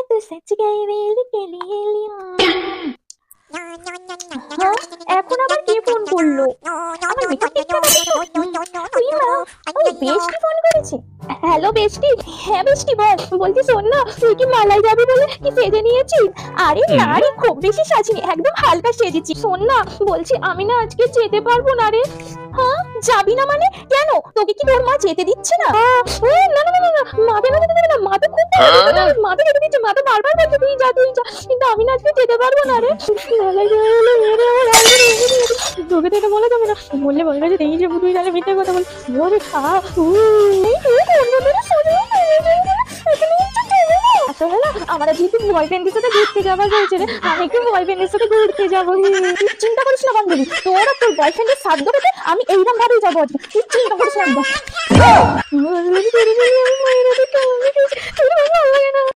तो सच गए वेल के लिए এখন আবার কে ফোন করলো? আমার মেকআপ বেশটি ফোন করেছে। হ্যালো বেশটি। হ্যাঁ বেশটি বল। বলছি শোন না, তুই কি মালাই যাবি বলে কি সেজে নিয়েছিস? আরে না রে, খুব বেশি সাজিনি, একদম হালকা সেজেছি। শোন না, বলছি আমি না আজকে যেতে পারবো না রে। হ্যাঁ যাবি না মানে? কেন, তোকে কি তোর মা যেতে দিচ্ছে না? না না না না, মা তো যেতে দেবে না, মা তো খুব মা তো যেতে দিচ্ছে, মা তো বারবার বলছে তুই যা তুই যা, কিন্তু আমি না আজকে যেতে পারবো না রে। তোকে তো এটা বলা যাবে না, বললে বলবে যে দেখি যে তুই তাহলে মিথ্যে কথা বল। ওরে খা আসলে না, আমার যেহেতু বয়ফ্রেন্ডের সাথে ঘুরতে যাওয়া হয়েছে রে, আমি একটু বয়ফ্রেন্ডের সাথে ঘুরতে যাবো। তুই চিন্তা করিস না বান্ধবী, তোর আর তোর বয়ফ্রেন্ডের সাধ্য পেতে আমি এইরকম ভাবেই যাবো আজকে, তুই চিন্তা করিস না একদম।